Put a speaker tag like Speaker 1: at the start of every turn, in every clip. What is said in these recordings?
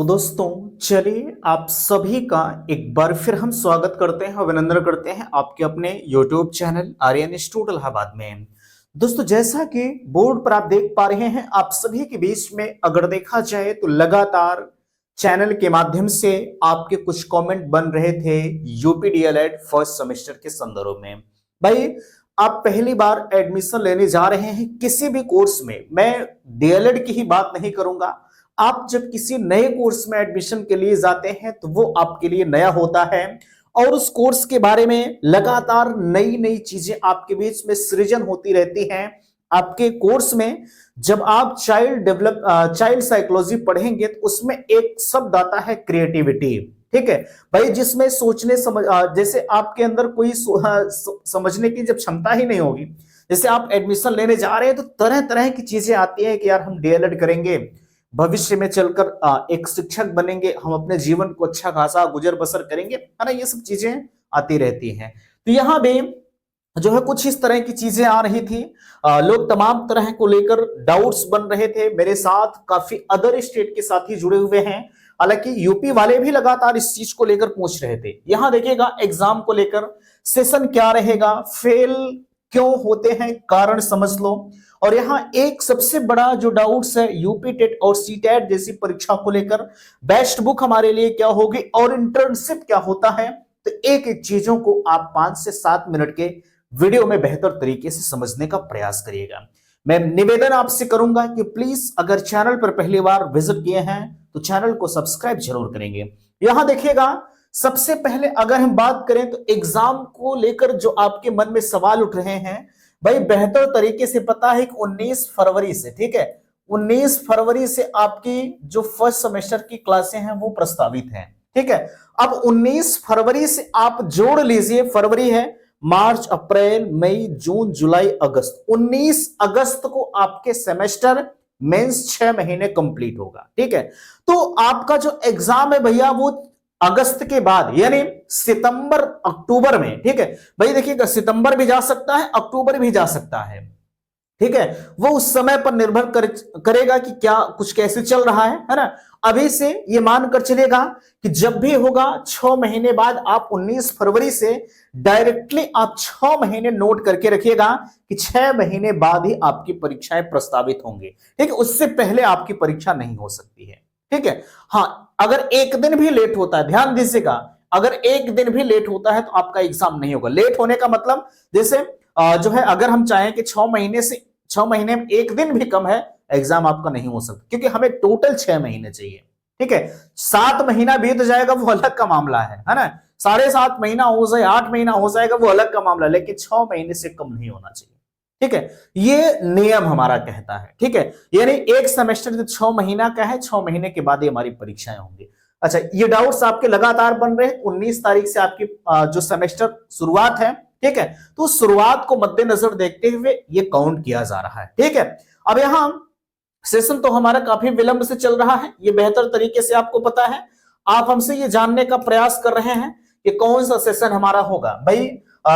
Speaker 1: तो दोस्तों चलिए आप सभी का एक बार फिर हम स्वागत करते हैं, अभिनंदन करते हैं आपके अपने YouTube channel Aryan institute Allahabad में। दोस्तों जैसा कि बोर्ड पर आप देख पा रहे हैं, आप सभी के बीच में अगर देखा जाए तो लगातार चैनल के माध्यम से आपके कुछ कमेंट बन रहे थे यूपी डीएलएड फर्स्ट सेमेस्टर के संदर्भ में। भाई आप पहली बार एडमिशन लेने जा रहे हैं किसी भी कोर्स में, मैं डीएलएड की ही बात नहीं करूंगा। आप जब किसी नए कोर्स में एडमिशन के लिए जाते हैं तो वो आपके लिए नया होता है और उस कोर्स के बारे में लगातार नई नई चीजें आपके बीच में सृजन होती रहती हैं। आपके कोर्स में जब आप चाइल्ड साइकोलॉजी पढ़ेंगे तो उसमें एक शब्द आता है क्रिएटिविटी। ठीक है भाई, जिसमें सोचने जैसे आपके अंदर कोई समझने की जब क्षमता ही नहीं होगी। जैसे आप एडमिशन लेने जा रहे हैं तो तरह तरह की चीजें आती हैं कि यार हम डीएलएड करेंगे, भविष्य में चलकर एक शिक्षक बनेंगे, हम अपने जीवन को अच्छा खासा गुजर बसर करेंगे, है ना। ये सब चीजें आती रहती हैं। तो यहाँ पे जो है कुछ इस तरह की चीजें आ रही थी। लोग तमाम तरह को लेकर डाउट्स बन रहे थे। मेरे साथ काफी अदर स्टेट के साथी जुड़े हुए हैं, हालांकि यूपी वाले भी लगातार इस चीज को लेकर पूछ रहे थे। यहां देखिएगा एग्जाम को लेकर सेशन क्या रहेगा, फेल क्यों होते हैं, कारण समझ लो। और यहाँ एक सबसे बड़ा जो डाउट्स है यूपी टेट और सीटेट जैसी परीक्षा को लेकर, बेस्ट बुक हमारे लिए क्या होगी और इंटर्नशिप क्या होता है। तो एक एक चीजों को आप 5 से 7 मिनट के वीडियो में बेहतर तरीके से समझने का प्रयास करिएगा। मैं निवेदन आपसे करूंगा कि प्लीज अगर चैनल पर पहली बार विजिट किए हैं तो चैनल को सब्सक्राइब जरूर करेंगे। यहां देखिएगा सबसे पहले अगर हम बात करें तो एग्जाम को लेकर जो आपके मन में सवाल उठ रहे हैं, भाई बेहतर तरीके से पता है कि 19 फरवरी से, ठीक है, 19 फरवरी से आपकी जो फर्स्ट सेमेस्टर की क्लासें हैं वो प्रस्तावित हैं। ठीक है, अब 19 फरवरी से आप जोड़ लीजिए, फरवरी है, मार्च, अप्रैल, मई, जून, जुलाई, अगस्त, 19 अगस्त को आपके सेमेस्टर मेंस 6 महीने कंप्लीट होगा। ठीक है, तो आपका जो एग्जाम है भैया वो अगस्त के बाद यानी सितंबर अक्टूबर में। ठीक है भाई, देखिएगा सितंबर भी जा सकता है, अक्टूबर भी जा सकता है। ठीक है, वो उस समय पर निर्भर करेगा कि क्या कुछ कैसे चल रहा है ना। अभी से ये मानकर चलेगा कि जब भी होगा 6 महीने बाद, आप 19 फरवरी से डायरेक्टली आप 6 महीने नोट करके रखिएगा कि 6 महीने बाद ही आपकी परीक्षाएं प्रस्तावित होंगी। ठीक है, उससे पहले आपकी परीक्षा नहीं हो सकती है। ठीक है, हाँ अगर एक दिन भी लेट होता है, ध्यान दीजिएगा, अगर एक दिन भी लेट होता है तो आपका एग्जाम नहीं होगा। लेट होने का मतलब जैसे जो है अगर हम चाहें कि 6 महीने में एक दिन भी कम है, एग्जाम आपका नहीं हो सकता, क्योंकि हमें टोटल 6 महीने चाहिए। ठीक है, 7 महीना बीत जाएगा वो अलग का मामला है ना, 7.5 महीना हो जाए, 8 महीना हो जाएगा वो अलग का मामला, लेकिन 6 महीने से कम नहीं होना चाहिए। ठीक है, ये नियम हमारा कहता है। ठीक है, यानी एक सेमेस्टर जो 6 महीना का है, 6 महीने के बाद ही हमारी परीक्षाएं होंगी। अच्छा, ये डाउट्स आपके लगातार बन रहे हैं। 19 तारीख से आपकी जो सेमेस्टर शुरुआत है, ठीक है, तो शुरुआत को मद्देनजर देखते हुए ये काउंट किया जा रहा है। ठीक है, अब यहां सेशन तो हमारा काफी विलंब से चल रहा है, ये बेहतर तरीके से आपको पता है। आप हमसे ये जानने का प्रयास कर रहे हैं कि कौन सा सेशन हमारा होगा। भाई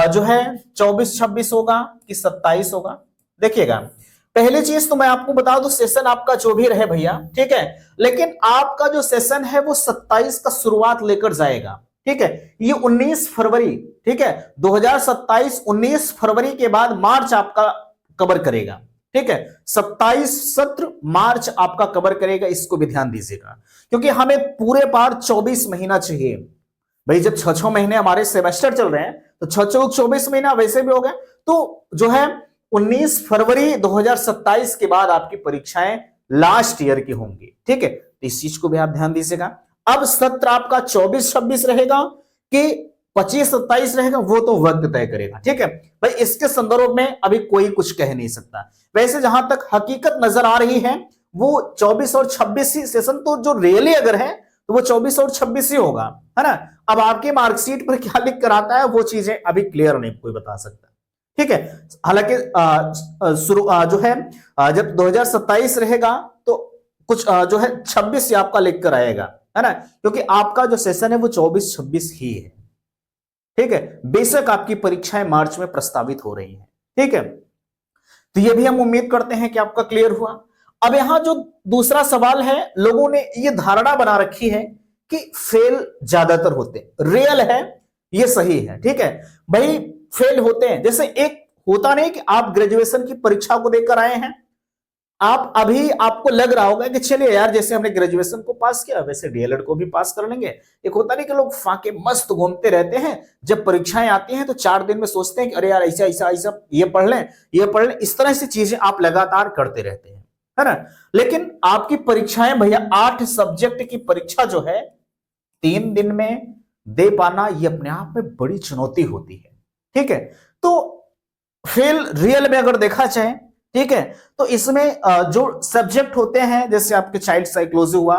Speaker 1: जो है 24-26 होगा कि 27 होगा। देखिएगा पहली चीज तो मैं आपको बता दूं, सेशन आपका जो भी रहे भैया, ठीक है, लेकिन आपका जो सेशन है वो 27 का शुरुआत लेकर जाएगा। ठीक है, ये 19 फरवरी, ठीक है, 2027 19 फरवरी के बाद मार्च आपका कवर करेगा। ठीक है, 27 सत्र मार्च आपका कवर करेगा, इसको भी ध्यान दीजिएगा, क्योंकि हमें पूरे पार 24 महीना चाहिए। भाई जब 6 महीने हमारे सेमेस्टर चल रहे हैं तो 24 महीना वैसे भी हो गए, तो जो है 19 फरवरी 2027 के बाद आपकी परीक्षाएं लास्ट ईयर की होंगी। ठीक है, तो इस चीज को भी आप ध्यान दीजिएगा। अब सत्र आपका 24-26 रहेगा कि 25-27 रहेगा, वो तो वक्त तय करेगा। ठीक है भाई, इसके संदर्भ में अभी कोई कुछ कह नहीं सकता। वैसे जहां तक हकीकत नजर आ रही है वो 24 और 26 ही सेशन, तो जो रियली अगर है तो वो 24 और 26 ही होगा, है ना। अब आपके मार्कशीट पर क्या लिख कर आता है वो चीजें अभी क्लियर नहीं कोई बता सकता। ठीक है, हालांकि जो है जब 2027 रहेगा तो कुछ जो है 26 से आपका लिख कर आएगा, है ना, क्योंकि आपका जो सेशन है वो 24-26 ही है। ठीक है, बेशक आपकी परीक्षाएं मार्च में प्रस्तावित हो रही हैं। ठीक है, तो ये भी हम उम्मीद करते हैं कि आपका क्लियर हुआ। अब यहां जो दूसरा सवाल है, लोगों ने ये धारणा बना रखी है कि फेल ज्यादातर होते हैं। रियल है, ये सही है, ठीक है भाई, फेल होते हैं। जैसे एक होता नहीं कि आप ग्रेजुएशन की परीक्षा को देकर आए हैं, आप अभी आपको लग रहा होगा कि चलिए यार, जैसे हमने ग्रेजुएशन को पास किया वैसे डीएलएड को भी पास कर लेंगे। एक होता नहीं कि लोग फाके मस्त घूमते रहते हैं, जब परीक्षाएं आती हैं तो 4 दिन में सोचते हैं कि अरे यार ऐसा ऐसा ऐसा, ये पढ़ लें ये पढ़ लें। इस तरह से चीजें आप लगातार करते रहते हैं, है ना। लेकिन आपकी परीक्षाएं भैया, 8 सब्जेक्ट की परीक्षा जो है 3 दिन में दे पाना, ये अपने आप में बड़ी चुनौती होती है, ठीक है। तो फेल रियल में अगर देखा जाए, ठीक है, तो इसमें जो सब्जेक्ट होते हैं, जैसे आपके चाइल्ड साइकोलॉजी हुआ,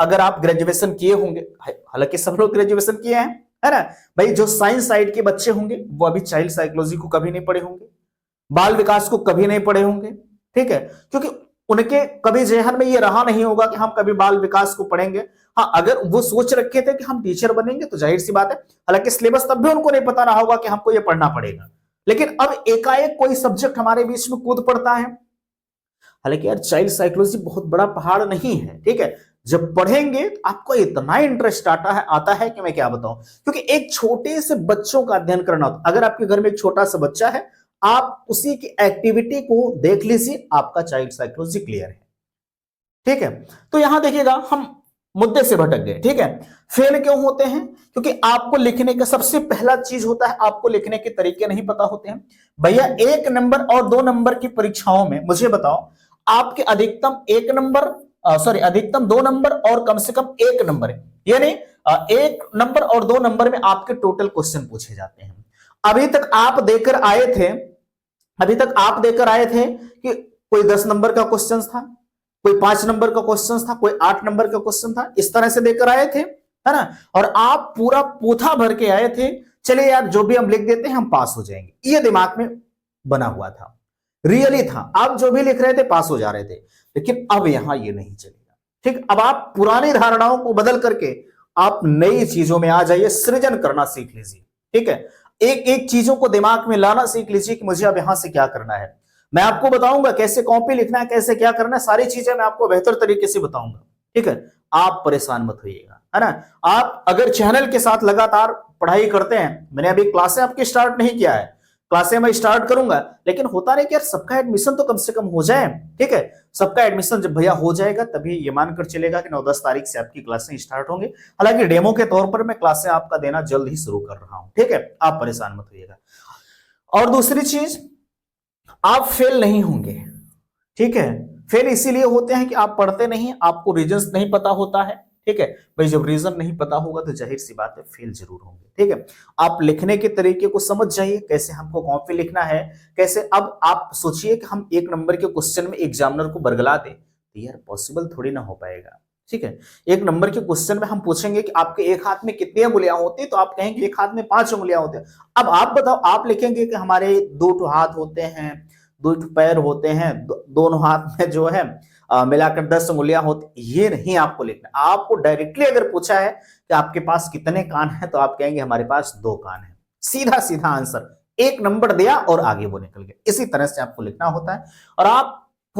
Speaker 1: अगर आप ग्रेजुएशन किए होंगे, हालांकि सब लोग ग्रेजुएशन किए हैं, है ना भाई, जो साइंस साइड के बच्चे होंगे वो अभी चाइल्ड साइकोलॉजी को कभी नहीं पढ़े होंगे, बाल विकास को कभी नहीं पढ़े होंगे, ठीक है, क्योंकि उनके कभी जहन में ये रहा नहीं होगा कि हम कभी बाल विकास को पढ़ेंगे। हाँ, अगर वो सोच रखे थे कि हम टीचर बनेंगे तो जाहिर सी बात है, हालांकि सिलेबस तब भी उनको नहीं पता रहा होगा कि हमको ये पढ़ना पड़ेगा। लेकिन अब एकाएक कोई सब्जेक्ट हमारे बीच में कूद पड़ता है। हालांकि यार चाइल्ड साइकोलॉजी बहुत बड़ा पहाड़ नहीं है, ठीक है, जब पढ़ेंगे तो आपको इतना इंटरेस्ट आता है कि मैं क्या बताऊं, क्योंकि एक छोटे से बच्चों का अध्ययन करना होता। अगर आपके घर में एक छोटा सा बच्चा है, आप उसी की एक्टिविटी को देख लीजिए, आपका चाइल्ड साइकोलॉजी क्लियर है, ठीक है। तो यहां देखिएगा, हम मुद्दे से भटक गए, ठीक है। फेल क्यों होते हैं? क्योंकि आपको लिखने का सबसे पहला चीज होता है, आपको लिखने के तरीके नहीं पता होते हैं। भैया 1 नंबर और 2 नंबर की परीक्षाओं में मुझे बताओ, आपके अधिकतम 1 नंबर, अधिकतम 2 नंबर और कम से कम 1 नंबर, यानी 1 नंबर और 2 नंबर में आपके टोटल क्वेश्चन पूछे जाते हैं। अभी तक आप देकर आए थे कि कोई 10 नंबर का क्वेश्चन था, कोई 5 नंबर का क्वेश्चन था, कोई 8 नंबर का क्वेश्चन था, इस तरह से देकर आए थे, है ना। और आप पूरा पूथा भर के आए थे, चले यार जो भी हम लिख देते हैं हम पास हो जाएंगे, ये दिमाग में बना हुआ था, रियली था। आप जो भी लिख रहे थे पास हो जा रहे थे। लेकिन अब यहां ये नहीं चलेगा, ठीक। अब आप पुरानी धारणाओं को बदल करके आप नई चीजों में आ जाइए, सृजन करना सीख लीजिए, ठीक है। एक एक चीजों को दिमाग में लाना सीख लीजिए कि मुझे अब यहां से क्या करना है। मैं आपको बताऊंगा कैसे कॉपी लिखना है, कैसे क्या करना है, सारी चीजें मैं आपको बेहतर तरीके से बताऊंगा, ठीक है। आप परेशान मत होइएगा, है ना। आप अगर चैनल के साथ लगातार पढ़ाई करते हैं, मैंने अभी क्लासें आपकी स्टार्ट नहीं किया है, क्लासें मैं स्टार्ट करूंगा, लेकिन होता नहीं कि यार सबका एडमिशन तो कम से कम हो जाए, ठीक है। सबका एडमिशन जब भैया हो जाएगा तभी ये मानकर चलेगा कि 9-10 तारीख से आपकी क्लासें स्टार्ट होंगी। हालांकि डेमो के तौर पर मैं क्लासें आपका देना जल्द ही शुरू कर रहा हूं, ठीक है, आप परेशान मत होइएगा। और दूसरी चीज, आप फेल नहीं होंगे, ठीक है। फेल इसीलिए होते हैं कि आप पढ़ते नहीं, आपको रीजंस नहीं पता होता है, ठीक है भाई। जब रीजन नहीं पता होगा तो जाहिर सी बात है फेल जरूर होंगे, ठीक है। आप लिखने के तरीके को समझ जाइए, कैसे हमको कॉपी लिखना है, कैसे। अब आप सोचिए कि हम 1 नंबर के क्वेश्चन में एग्जामिनर को बरगला दे, तो यार पॉसिबल थोड़ी ना हो पाएगा, ठीक है। 1 नंबर के क्वेश्चन में हम पूछेंगे कि आपके एक हाथ में कितनी उंगलियां होती है, तो आप कहेंगे एक हाथ में 5 उंगलियां होती है। अब आप बताओ, आप लिखेंगे कि हमारे 2 हाथ होते हैं, 2 पैर होते हैं, दोनों हाथ में जो है मिलाकर 10 उंगलियां होती, ये नहीं आपको लिखना। आपको डायरेक्टली अगर पूछा है कि आपके पास कितने कान हैं, तो आप कहेंगे हमारे पास 2 कान हैं। सीधा सीधा आंसर, 1 नंबर दिया और आगे वो निकल गया। इसी तरह से आपको लिखना होता है। और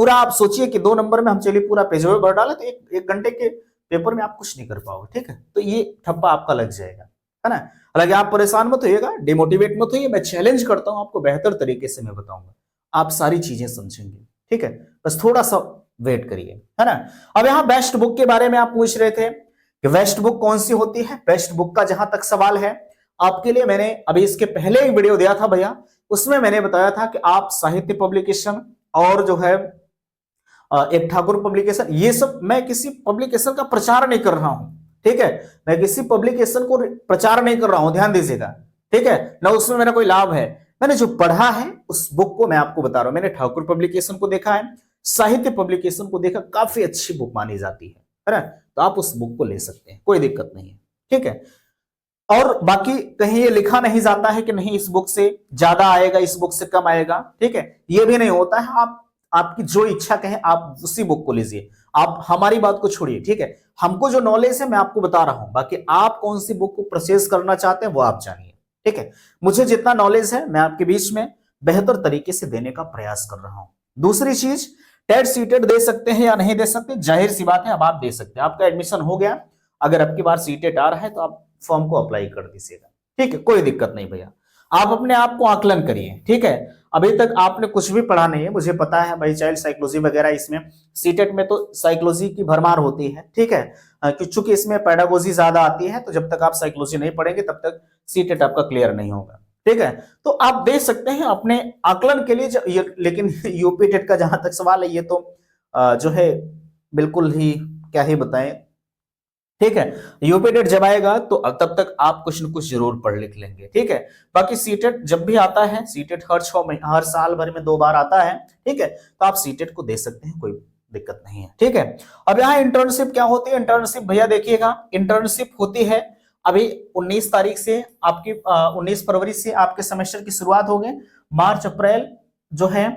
Speaker 1: आप सोचिए कि 2 नंबर में हम चलिए पूरा पेज भर डाले, तो एक घंटे के पेपर में आप कुछ नहीं कर पाओगे, ठीक है। तो ये ठप्पा आपका लग जाएगा, है ना। हालांकि आप परेशान मत होइएगा, डिमोटिवेट मत होइए, मैं चैलेंज करता हूं आपको, बेहतर तरीके से मैं बताऊंगा, आप सारी चीजें समझेंगे, ठीक है। बस थोड़ा सा वेट करिए, है ना। अब यहां बेस्ट बुक के बारे में आप पूछ रहे थे कि बेस्ट बुक कौन सी होती है। बेस्ट बुक का जहां तक सवाल है, आपके लिए मैंने अभी इसके पहले एक वीडियो दिया था भैया, उसमें मैंने बताया था कि आप साहित्य पब्लिकेशन और जो है एक ठाकुर पब्लिकेशन, ये सब, मैं किसी पब्लिकेशन का प्रचार नहीं कर रहा हूं, ठीक है। मैं किसी पब्लिकेशन को प्रचार नहीं कर रहा हूं, ध्यान दीजिएगा, ठीक है ना। उसमें मेरा कोई लाभ है, मैंने जो पढ़ा है उस बुक को मैं आपको बता रहा हूं। मैंने ठाकुर पब्लिकेशन को देखा है, साहित्य पब्लिकेशन को देखा, काफी अच्छी बुक मानी जाती है ना। तो आप उस बुक को ले सकते हैं, कोई दिक्कत नहीं है, ठीक है। और बाकी कहीं ये लिखा नहीं जाता है कि नहीं इस बुक से ज्यादा आएगा, इस बुक से कम आएगा, ठीक है, ये भी नहीं होता है। आपकी जो इच्छा कहे आप उसी बुक को लीजिए, आप हमारी बात को छोड़िए, ठीक है। हमको जो नॉलेज है मैं आपको बता रहा हूं, बाकी आप कौन सी बुक को परचेज करना चाहते हैं वो आप जानिए, ठीक है। मुझे जितना नॉलेज है मैं आपके बीच में बेहतर तरीके से देने का प्रयास कर रहा हूं। दूसरी चीज, टेट सीटेट दे सकते हैं या नहीं दे सकते, जाहिर सी बात है अब आप दे सकते हैं, आपका एडमिशन हो गया, अगर आपकी बार सीटेट आ रहा है तो आप फॉर्म को अप्लाई कर दीजिएगा, ठीक है, कोई दिक्कत नहीं भैया। आप अपने आप को आकलन करिए, ठीक है। अभी तक आपने कुछ भी पढ़ा नहीं है, मुझे पता है भाई, चाइल्ड साइकोलॉजी वगैरह, इसमें सीटेट में तो साइकोलॉजी की भरमार होती है, ठीक है, चूंकि इसमें पेडागोजी ज्यादा आती है, तो जब तक आप साइकोलॉजी नहीं पढ़ेंगे तब तक सीटेट आपका क्लियर नहीं होगा, ठीक है। तो आप दे सकते हैं अपने आकलन के लिए लेकिन यूपी टेट का जहां तक सवाल है, ये तो जो है बिल्कुल ही क्या ही बताएं, ठीक है। यूपी टेट जब आएगा तो तब तक आप कुछ न कुछ जरूर पढ़ लिख लेंगे, ठीक है। बाकी सीटेट जब भी आता है, सीटेट हर साल भर में 2 बार आता है, ठीक है, तो आप सीटेट को दे सकते हैं, कोई दिक्कत नहीं है, ठीक है। अब यहाँ इंटर्नशिप क्या होती है, इंटर्नशिप भैया देखिएगा, इंटर्नशिप होती है अभी 19 तारीख से आपकी 19 फरवरी से आपके सेमेस्टर की शुरुआत हो गई, मार्च अप्रैल जो है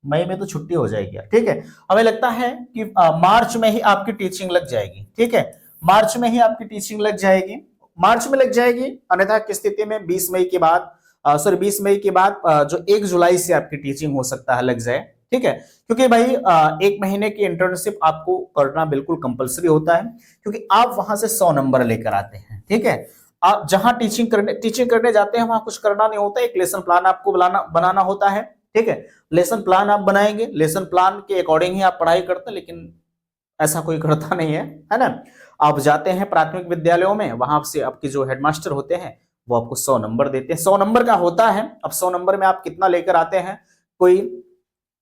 Speaker 1: मई में तो छुट्टी हो जाएगी, ठीक है। हमें लगता है कि मार्च में ही आपकी टीचिंग लग जाएगी, ठीक है, मार्च में ही आपकी टीचिंग लग जाएगी, मार्च में लग जाएगी, अन्यथा की स्थिति में 20 मई के बाद सॉरी 20 मई के बाद जो 1 जुलाई से आपकी टीचिंग हो सकता है लग जाए, ठीक है। क्योंकि भाई 1 महीने की इंटर्नशिप आपको करना बिल्कुल कंपलसरी होता है, क्योंकि आप वहां से 100 नंबर लेकर आते हैं, ठीक है। आप जहां टीचिंग करने जाते हैं वहां कुछ करना नहीं होता, एक लेसन प्लान आपको बनाना होता है, ठीक है। लेसन प्लान आप बनाएंगे, लेसन प्लान के अकॉर्डिंग ही आप पढ़ाई करते हैं, लेकिन ऐसा कोई करता नहीं है ना। आप जाते हैं प्राथमिक विद्यालयों में, वहां से आपके जो हेडमास्टर होते हैं वो आपको 100 नंबर देते हैं, 100 नंबर का होता है। अब 100 नंबर में आप कितना लेकर आते हैं, कोई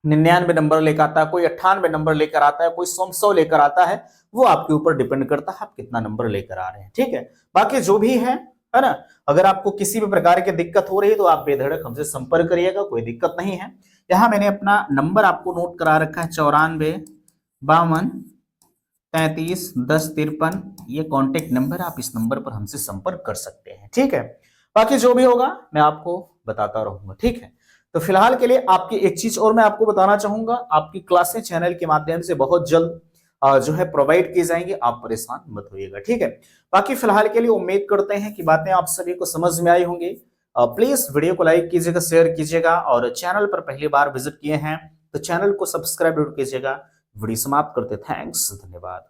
Speaker 1: 99 नंबर लेकर आता है, कोई 98 नंबर लेकर आता है, कोई 100 लेकर आता है, वो आपके ऊपर डिपेंड करता है आप कितना नंबर लेकर आ रहे हैं, ठीक है। बाकी जो भी है ना, अगर आपको किसी भी प्रकार की दिक्कत हो रही है तो आप बेधड़क हमसे संपर्क करिएगा, कोई दिक्कत नहीं है। यहाँ मैंने अपना नंबर आपको नोट करा रखा है, 94 52 33 10 53, ये कॉन्टेक्ट नंबर, आप इस नंबर पर हमसे संपर्क कर सकते हैं, ठीक है। बाकी जो भी होगा मैं आपको बताता रहूंगा, ठीक है। तो फिलहाल के लिए आपकी एक चीज और मैं आपको बताना चाहूंगा, आपकी क्लासें चैनल के माध्यम से बहुत जल्द जो है प्रोवाइड की जाएंगी, आप परेशान मत होइएगा, ठीक है। बाकी फिलहाल के लिए उम्मीद करते हैं कि बातें आप सभी को समझ में आई होंगी। प्लीज वीडियो को लाइक कीजिएगा, शेयर कीजिएगा, और चैनल पर पहली बार विजिट किए हैं तो चैनल को सब्सक्राइब कीजिएगा। वीडियो समाप्त करते, थैंक्स, धन्यवाद।